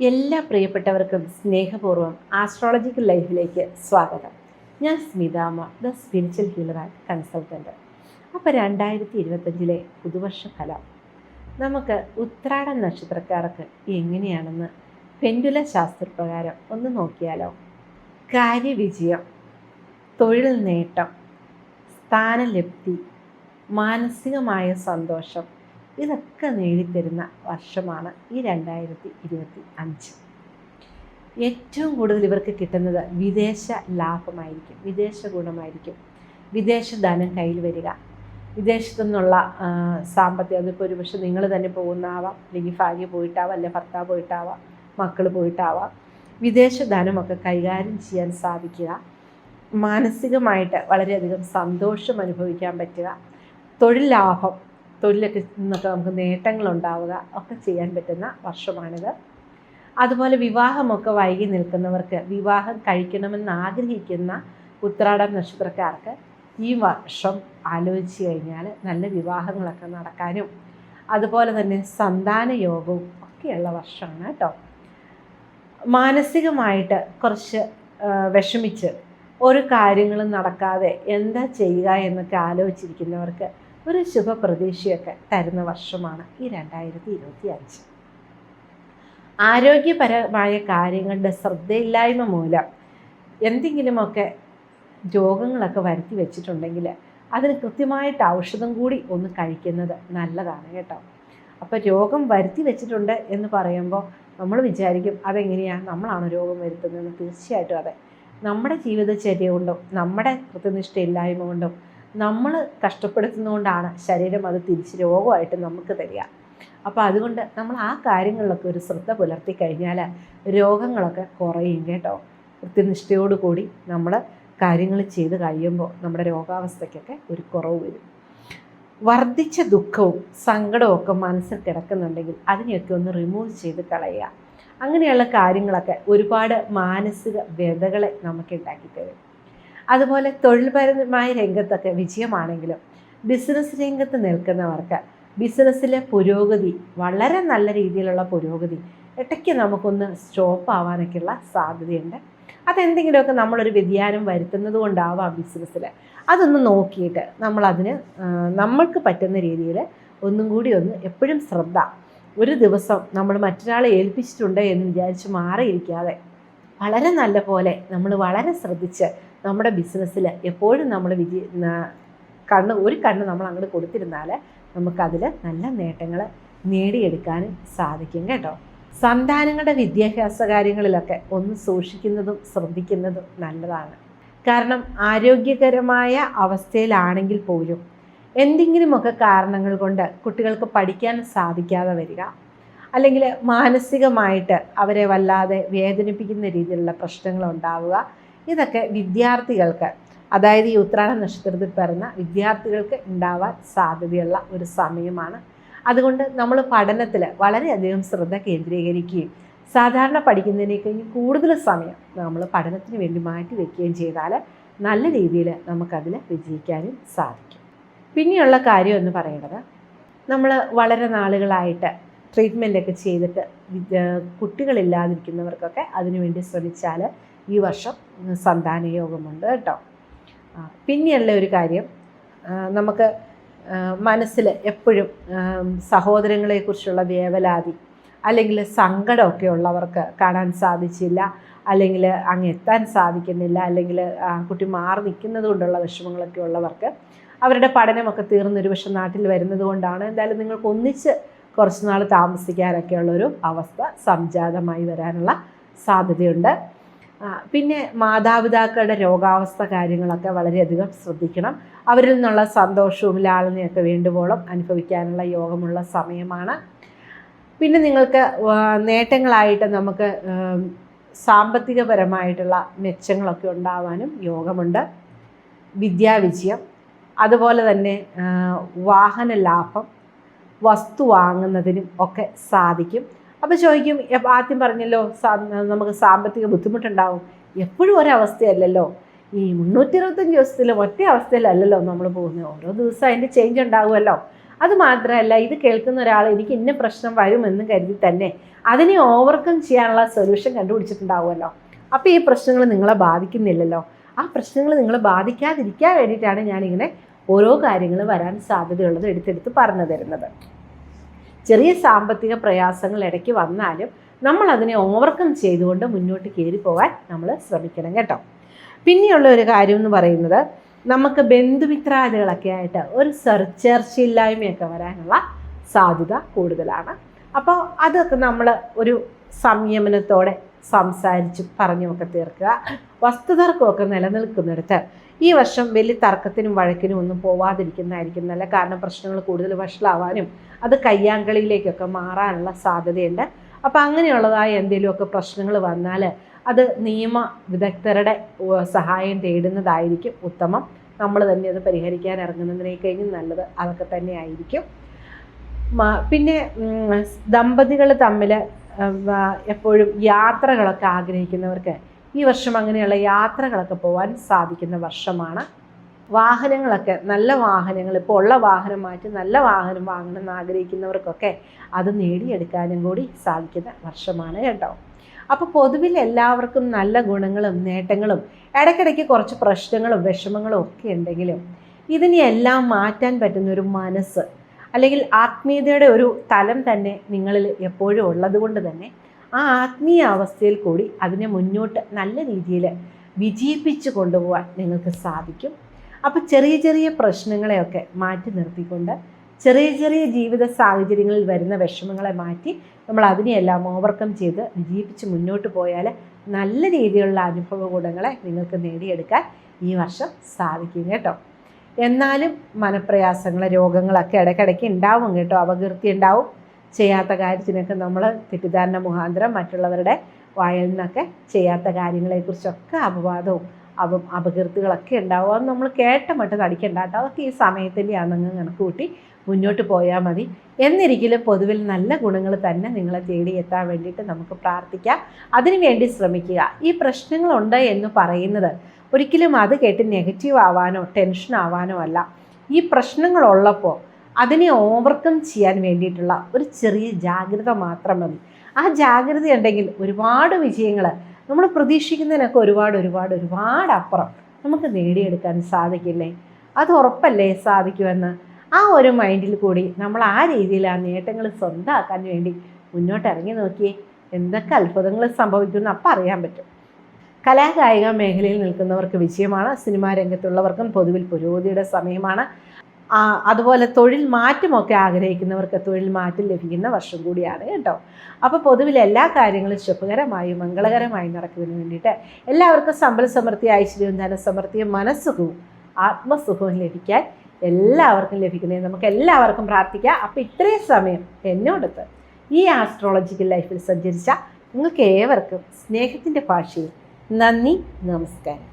എല്ലാ പ്രിയപ്പെട്ടവർക്കും സ്നേഹപൂർവ്വം ആസ്ട്രോളജിക്കൽ ലൈഫിലേക്ക് സ്വാഗതം. ഞാൻ സ്മിതാമ, the spiritual healer and consultant. അപ്പോൾ 2025 പുതുവർഷ ഫലം നമുക്ക് ഉത്രാടം നക്ഷത്രക്കാർക്ക് എങ്ങനെയാണെന്ന് പെൻഡുല ശാസ്ത്രപ്രകാരം ഒന്ന് നോക്കിയാലോ. കാര്യവിജയം, തൊഴിൽ നേട്ടം, സ്ഥാനലബ്ധി, മാനസികമായ സന്തോഷം, ഇതൊക്കെ നേടിത്തരുന്ന വർഷമാണ് ഈ 2025. ഏറ്റവും കൂടുതൽ ഇവർക്ക് കിട്ടുന്നത് വിദേശ ലാഭമായിരിക്കും, വിദേശ ഗുണമായിരിക്കും, വിദേശ ധനം കയ്യിൽ വരിക, വിദേശത്തു നിന്നുള്ള സാമ്പത്തികം. അതിപ്പോൾ ഒരു പക്ഷേ നിങ്ങൾ തന്നെ പോകുന്നതാവാം, അല്ലെങ്കിൽ ഭാര്യ പോയിട്ടാവാം, അല്ലെങ്കിൽ ഭർത്താവ് പോയിട്ടാവാം, മക്കൾ പോയിട്ടാവാം. വിദേശ ധനമൊക്കെ കൈകാര്യം ചെയ്യാൻ സാധിക്കുക, മാനസികമായിട്ട് വളരെയധികം സന്തോഷം അനുഭവിക്കാൻ പറ്റുക, തൊഴിൽ ലാഭം, തൊഴിലൊക്കെ നിന്നൊക്കെ നമുക്ക് നേട്ടങ്ങളുണ്ടാവുക ഒക്കെ ചെയ്യാൻ പറ്റുന്ന വർഷമാണിത്. അതുപോലെ വിവാഹമൊക്കെ വൈകി നിൽക്കുന്നവർക്ക്, വിവാഹം കഴിക്കണമെന്ന് ആഗ്രഹിക്കുന്ന ഉത്രാടം നക്ഷത്രക്കാർക്ക് ഈ വർഷം ആലോചിച്ച് കഴിഞ്ഞാൽ നല്ല വിവാഹങ്ങളൊക്കെ നടക്കാനും അതുപോലെ തന്നെ സന്താന യോഗവും ഒക്കെയുള്ള വർഷമാണ് കേട്ടോ. മാനസികമായിട്ട് കുറച്ച് വിഷമിച്ച് ഒരു കാര്യങ്ങളും നടക്കാതെ എന്താ ചെയ്യുക എന്നൊക്കെ ആലോചിച്ചിരിക്കുന്നവർക്ക് ഒരു ശുഭപ്രതീക്ഷയൊക്കെ തരുന്ന വർഷമാണ് ഈ 2025. ആരോഗ്യപരമായ കാര്യങ്ങളുടെ ശ്രദ്ധയില്ലായ്മ മൂലം എന്തെങ്കിലുമൊക്കെ രോഗങ്ങളൊക്കെ വരുത്തി വെച്ചിട്ടുണ്ടെങ്കിൽ അതിന് കൃത്യമായിട്ട് ഔഷധം കൂടി ഒന്ന് കഴിക്കുന്നത് നല്ലതാണ് കേട്ടോ. അപ്പോൾ രോഗം വരുത്തി വെച്ചിട്ടുണ്ട് എന്ന് പറയുമ്പോൾ നമ്മൾ വിചാരിക്കും അതെങ്ങനെയാണ്, നമ്മളാണ് രോഗം വരുത്തുന്നതെന്ന്. തീർച്ചയായിട്ടും അതെ, നമ്മുടെ ജീവിതചര്യ കൊണ്ടും നമ്മുടെ കൃത്യനിഷ്ഠയില്ലായ്മ കൊണ്ടും നമ്മൾ കഷ്ടപ്പെടുത്തുന്നതുകൊണ്ടാണ് ശരീരം അത് തിരിച്ച് രോഗമായിട്ട് നമുക്ക് തരിക. അപ്പോൾ അതുകൊണ്ട് നമ്മൾ ആ കാര്യങ്ങളിലൊക്കെ ഒരു ശ്രദ്ധ പുലർത്തി കഴിഞ്ഞാൽ രോഗങ്ങളൊക്കെ കുറയും കേട്ടോ. കൃത്യനിഷ്ഠയോടുകൂടി നമ്മൾ കാര്യങ്ങൾ ചെയ്ത് കഴിയുമ്പോൾ നമ്മുടെ രോഗാവസ്ഥയ്ക്കൊക്കെ ഒരു കുറവ് വരും. വർദ്ധിച്ച ദുഃഖവും സങ്കടവും ഒക്കെ മനസ്സിൽ കിടക്കുന്നുണ്ടെങ്കിൽ അതിനെയൊക്കെ ഒന്ന് റിമൂവ് ചെയ്ത് കളയുക. അങ്ങനെയുള്ള കാര്യങ്ങളൊക്കെ ഒരുപാട് മാനസിക വ്യതകളെ നമുക്ക് ഉണ്ടാക്കി തരും. അതുപോലെ തൊഴിൽപരമായ രംഗത്തൊക്കെ വിജയമാണെങ്കിലും ബിസിനസ് രംഗത്ത് നിൽക്കുന്നവർക്ക് ബിസിനസ്സിലെ പുരോഗതി, വളരെ നല്ല രീതിയിലുള്ള പുരോഗതി, ഇടയ്ക്ക് നമുക്കൊന്ന് സ്റ്റോപ്പ് ആവാനൊക്കെയുള്ള സാധ്യതയുണ്ട്. അതെന്തെങ്കിലുമൊക്കെ നമ്മളൊരു വ്യതിയാനം വരുത്തുന്നത് കൊണ്ടാവാം ബിസിനസ്സിൽ. അതൊന്ന് നോക്കിയിട്ട് നമ്മളതിന് നമ്മൾക്ക് പറ്റുന്ന രീതിയിൽ ഒന്നും കൂടി ഒന്ന് എപ്പോഴും ശ്രദ്ധ. ഒരു ദിവസം നമ്മൾ മറ്റൊരാളെ ഏൽപ്പിച്ചിട്ടുണ്ട് എന്ന് വിചാരിച്ച് മാറിയിരിക്കാതെ വളരെ നല്ല പോലെ നമ്മൾ വളരെ ശ്രദ്ധിച്ച് നമ്മുടെ ബിസിനസ്സിൽ എപ്പോഴും നമ്മൾ ഒരു കണ്ണ് നമ്മൾ അങ്ങോട്ട് കൊടുത്തിരുന്നാൽ നമുക്കതിൽ നല്ല നേട്ടങ്ങൾ നേടിയെടുക്കാനും സാധിക്കും കേട്ടോ. സന്താനങ്ങളുടെ വിദ്യാഭ്യാസ കാര്യങ്ങളിലൊക്കെ ഒന്ന് സൂക്ഷിക്കുന്നതും ശ്രദ്ധിക്കുന്നതും നല്ലതാണ്. കാരണം ആരോഗ്യകരമായ അവസ്ഥയിലാണെങ്കിൽ പോലും എന്തെങ്കിലുമൊക്കെ കാരണങ്ങൾ കൊണ്ട് കുട്ടികൾക്ക് പഠിക്കാൻ സാധിക്കാതെ വരിക, അല്ലെങ്കിൽ മാനസികമായിട്ട് അവരെ വല്ലാതെ വേദനിപ്പിക്കുന്ന രീതിയിലുള്ള പ്രശ്നങ്ങൾ ഉണ്ടാവുക, ഇതൊക്കെ വിദ്യാർത്ഥികൾക്ക്, അതായത് ഈ ഉത്രാട നക്ഷത്രത്തിൽ പിറന്ന വിദ്യാർത്ഥികൾക്ക് ഉണ്ടാവാൻ സാധ്യതയുള്ള ഒരു സമയമാണ്. അതുകൊണ്ട് നമ്മൾ പഠനത്തിൽ വളരെയധികം ശ്രദ്ധ കേന്ദ്രീകരിക്കുകയും സാധാരണ പഠിക്കുന്നതിനേക്കാൾ കൂടുതൽ സമയം നമ്മൾ പഠനത്തിന് വേണ്ടി മാറ്റി വയ്ക്കുകയും ചെയ്താൽ നല്ല രീതിയിൽ നമുക്കതിൽ വിജയിക്കാനും സാധിക്കും. പിന്നെയുള്ള കാര്യം എന്ന് പറയുന്നത്, നമ്മൾ വളരെ നാളുകളായിട്ട് ട്രീറ്റ്മെൻറ്റൊക്കെ ചെയ്തിട്ട് കുട്ടികളില്ലാതിരിക്കുന്നവർക്കൊക്കെ അതിനുവേണ്ടി ശ്രമിച്ചാൽ ഈ വർഷം സന്താനയോഗമുണ്ട് കേട്ടോ. പിന്നെയുള്ള ഒരു കാര്യം, നമുക്ക് മനസ്സിൽ എപ്പോഴും സഹോദരങ്ങളെക്കുറിച്ചുള്ള വേവലാതി അല്ലെങ്കിൽ സങ്കടമൊക്കെ ഉള്ളവർക്ക് കാണാൻ സാധിച്ചില്ല, അല്ലെങ്കിൽ അങ്ങ് എത്താൻ സാധിക്കുന്നില്ല, അല്ലെങ്കിൽ കുട്ടി മാറി നിൽക്കുന്നത് കൊണ്ടുള്ള വിഷമങ്ങളൊക്കെ ഉള്ളവർക്ക് അവരുടെ പഠനമൊക്കെ തീർന്നൊരു പക്ഷേ നാട്ടിൽ വരുന്നത് കൊണ്ടാണ് എന്തായാലും നിങ്ങൾക്ക് ഒന്നിച്ച് കുറച്ച് നാൾ താമസിക്കാനൊക്കെയുള്ളൊരു അവസ്ഥ സംജാതമായി വരാനുള്ള സാധ്യതയുണ്ട്. പിന്നെ മാതാപിതാക്കളുടെ രോഗാവസ്ഥ കാര്യങ്ങളൊക്കെ വളരെയധികം ശ്രദ്ധിക്കണം. അവരിൽ നിന്നുള്ള സന്തോഷവും ലാളനയൊക്കെ വേണ്ടുവോളം അനുഭവിക്കാനുള്ള യോഗമുള്ള സമയമാണ്. പിന്നെ നിങ്ങൾക്ക് നേട്ടങ്ങളായിട്ട് നമുക്ക് സാമ്പത്തികപരമായിട്ടുള്ള മെച്ചങ്ങളൊക്കെ ഉണ്ടാവാനും യോഗമുണ്ട്. വിദ്യാവിജയം, അതുപോലെ തന്നെ വാഹന ലാഭം, വസ്തു വാങ്ങുന്നതിനും ഒക്കെ സാധിക്കും. അപ്പോൾ ചോദിക്കും, ആദ്യം പറഞ്ഞല്ലോ നമുക്ക് സാമ്പത്തിക ബുദ്ധിമുട്ടുണ്ടാവും. എപ്പോഴും ഒരവസ്ഥയല്ലല്ലോ, ഈ 365 ദിവസത്തിലും ഒറ്റ അവസ്ഥയിലല്ലല്ലോ നമ്മൾ പോകുന്നത്. ഓരോ ദിവസം അതിൻ്റെ ചേഞ്ച് ഉണ്ടാകുമല്ലോ. അതുമാത്രമല്ല, ഇത് കേൾക്കുന്ന ഒരാൾ എനിക്ക് ഇന്ന പ്രശ്നം വരുമെന്ന് കരുതി തന്നെ അതിനെ ഓവർകം ചെയ്യാനുള്ള സൊല്യൂഷൻ കണ്ടുപിടിച്ചിട്ടുണ്ടാവുമല്ലോ. അപ്പോൾ ഈ പ്രശ്നങ്ങൾ നിങ്ങളെ ബാധിക്കുന്നില്ലല്ലോ. ആ പ്രശ്നങ്ങൾ നിങ്ങളെ ബാധിക്കാതിരിക്കാൻ വേണ്ടിയിട്ടാണ് ഞാനിങ്ങനെ ഓരോ കാര്യങ്ങൾ വരാൻ സാധ്യതയുള്ളത് എടുത്തെടുത്ത് പറഞ്ഞു തരുന്നത്. ചെറിയ സാമ്പത്തിക പ്രയാസങ്ങൾ ഇടയ്ക്ക് വന്നാലും നമ്മൾ അതിനെ ഓവർകം ചെയ്തുകൊണ്ട് മുന്നോട്ട് കയറി പോകാൻ നമ്മൾ ശ്രമിക്കണം കേട്ടോ. പിന്നെയുള്ള ഒരു കാര്യം എന്ന് പറയുന്നത്, നമുക്ക് ബന്ധുമിത്രാദികളൊക്കെ ആയിട്ട് ഒരു ചർച്ചയില്ലായ്മയൊക്കെ വരാനുള്ള സാധ്യത കൂടുതലാണ്. അപ്പോൾ അതൊക്കെ നമ്മൾ ഒരു സംയമനത്തോടെ സംസാരിച്ചും പറഞ്ഞുമൊക്കെ തീർക്കുക. വസ്തുതർക്കമൊക്കെ നിലനിൽക്കുന്നിടത്ത് ഈ വർഷം വലിയ തർക്കത്തിനും വഴക്കിനും ഒന്നും പോവാതിരിക്കുന്നതായിരിക്കും നല്ല. കാരണം പ്രശ്നങ്ങൾ കൂടുതൽ വഷളാവാനും അത് കയ്യാങ്കളിയിലേക്കൊക്കെ മാറാനുള്ള സാധ്യതയുണ്ട്. അപ്പോൾ അങ്ങനെയുള്ളതായ എന്തെങ്കിലുമൊക്കെ പ്രശ്നങ്ങൾ വന്നാൽ അത് നിയമ വിദഗ്ധരുടെ സഹായം തേടുന്നതായിരിക്കും ഉത്തമം. നമ്മൾ തന്നെ അത് പരിഹരിക്കാൻ ഇറങ്ങുന്നതിനേക്കഴിഞ്ഞും നല്ലത് അതൊക്കെ തന്നെ ആയിരിക്കും. പിന്നെ ദമ്പതികൾ തമ്മിൽ എപ്പോഴും യാത്രകളൊക്കെ ആഗ്രഹിക്കുന്നവർക്ക് ഈ വർഷം അങ്ങനെയുള്ള യാത്രകളൊക്കെ പോകാൻ സാധിക്കുന്ന വർഷമാണ്. വാഹനങ്ങളൊക്കെ, നല്ല വാഹനങ്ങൾ, ഇപ്പോൾ ഉള്ള വാഹനം മാറ്റി നല്ല വാഹനം വാങ്ങണമെന്ന് ആഗ്രഹിക്കുന്നവർക്കൊക്കെ അത് നേടിയെടുക്കാനും കൂടി സാധിക്കുന്ന വർഷമാണ് കേട്ടോ. അപ്പോൾ പൊതുവിൽ എല്ലാവർക്കും നല്ല ഗുണങ്ങളും നേട്ടങ്ങളും ഇടയ്ക്കിടയ്ക്ക് കുറച്ച് പ്രശ്നങ്ങളും വിഷമങ്ങളും ഒക്കെ ഉണ്ടെങ്കിലും ഇതിനെയെല്ലാം മാറ്റാൻ പറ്റുന്ന ഒരു മനസ്സ് അല്ലെങ്കിൽ ആത്മീയതയുടെ ഒരു തലം തന്നെ നിങ്ങളിൽ എപ്പോഴും ഉള്ളത് കൊണ്ട് തന്നെ ആ ആത്മീയ അവസ്ഥയിൽ കൂടി അതിനെ മുന്നോട്ട് നല്ല രീതിയിൽ വിജയിപ്പിച്ച് കൊണ്ടുപോകാൻ നിങ്ങൾക്ക് സാധിക്കും. അപ്പോൾ ചെറിയ ചെറിയ പ്രശ്നങ്ങളെയൊക്കെ മാറ്റി നിർത്തിക്കൊണ്ട് ചെറിയ ചെറിയ ജീവിത സാഹചര്യങ്ങളിൽ വരുന്ന വിഷമങ്ങളെ മാറ്റി നമ്മൾ അതിനെയെല്ലാം ഓവർകം ചെയ്ത് വിജയിപ്പിച്ച് മുന്നോട്ട് പോയാൽ നല്ല രീതിയിലുള്ള അനുഭവ ഗുണങ്ങളെ നിങ്ങൾക്ക് നേടിയെടുക്കാൻ ഈ വർഷം സാധിക്കും കേട്ടോ. എന്നാലും മനപ്രയാസങ്ങൾ, രോഗങ്ങളൊക്കെ ഇടയ്ക്കിടയ്ക്ക് ഉണ്ടാവും കേട്ടോ. അപകീർത്തി ഉണ്ടാവും. ചെയ്യാത്ത കാര്യത്തിനൊക്കെ നമ്മൾ തെറ്റിദ്ധാരണ മുഖാന്തരം മറ്റുള്ളവരുടെ വായിൽ നിന്നൊക്കെ ചെയ്യാത്ത കാര്യങ്ങളെക്കുറിച്ചൊക്കെ അപവാദവും അപകീർത്തികളൊക്കെ ഉണ്ടാവും. അത് നമ്മൾ കേട്ട മട്ട് നടിക്കേണ്ട കേട്ടോ. അതൊക്കെ ഈ സമയത്തിൻ്റെ ആണെന്ന് കണക്ക് കൂട്ടി മുന്നോട്ട് പോയാൽ മതി. എന്നിരിക്കലും പൊതുവിൽ നല്ല ഗുണങ്ങൾ തന്നെ നിങ്ങളെ തേടി എത്താൻ വേണ്ടിയിട്ട് നമുക്ക് പ്രാർത്ഥിക്കാം. അതിനുവേണ്ടി ശ്രമിക്കുക. ഈ പ്രശ്നങ്ങളുണ്ട് എന്ന് പറയുന്നത് ഒരിക്കലും അത് കേട്ട് നെഗറ്റീവ് ആവാനോ ടെൻഷൻ ആവാനോ അല്ല. ഈ പ്രശ്നങ്ങളുള്ളപ്പോൾ അതിനെ ഓവർകം ചെയ്യാൻ വേണ്ടിയിട്ടുള്ള ഒരു ചെറിയ ജാഗ്രത മാത്രം മതി. ആ ജാഗ്രത ഉണ്ടെങ്കിൽ ഒരുപാട് വിജയങ്ങൾ നമ്മൾ പ്രതീക്ഷിക്കുന്നതിനൊക്കെ ഒരുപാട് അപ്പുറം നമുക്ക് നേടിയെടുക്കാൻ സാധിക്കില്ലേ? അത് ഉറപ്പല്ലേ സാധിക്കുമെന്ന്? ആ ഒരു മൈൻഡിൽ കൂടി നമ്മൾ ആ രീതിയിൽ ആ നേട്ടങ്ങൾ സ്വന്തമാക്കാൻ വേണ്ടി മുന്നോട്ട് ഇറങ്ങി നോക്കിയേ, എന്തൊക്കെ അത്ഭുതങ്ങൾ സംഭവിക്കുമെന്ന് അപ്പം അറിയാൻ പറ്റും. കലാകായിക മേഖലയിൽ നിൽക്കുന്നവർക്ക് വിജയമാണ്. സിനിമാ രംഗത്തുള്ളവർക്കും പൊതുവിൽ പുരോഗതിയുടെ സമയമാണ്. അതുപോലെ തൊഴിൽ മാറ്റമൊക്കെ ആഗ്രഹിക്കുന്നവർക്ക് തൊഴിൽ മാറ്റം ലഭിക്കുന്ന വർഷം കൂടിയാണ് കേട്ടോ. അപ്പോൾ പൊതുവിൽ എല്ലാ കാര്യങ്ങളും ശുഭകരമായും മംഗളകരമായും നടക്കുന്നതിന് വേണ്ടിയിട്ട് എല്ലാവർക്കും സമ്പൽ സമൃദ്ധി, ഐശ്വര്യവും ധനസമൃദ്ധിയും മനസ്സുഖവും ആത്മസുഖവും ലഭിക്കാൻ എല്ലാവർക്കും ലഭിക്കുന്നതിന് നമുക്ക് എല്ലാവർക്കും പ്രാർത്ഥിക്കാം. അപ്പോൾ ഇത്രയും സമയം എന്നോടൊത്ത് ഈ ആസ്ട്രോളജിക്കൽ ലൈഫിൽ സഞ്ചരിച്ച നിങ്ങൾക്ക് ഏവർക്കും സ്നേഹത്തിൻ്റെ ഭാഷയിൽ നന്ദി, നമസ്കാരം.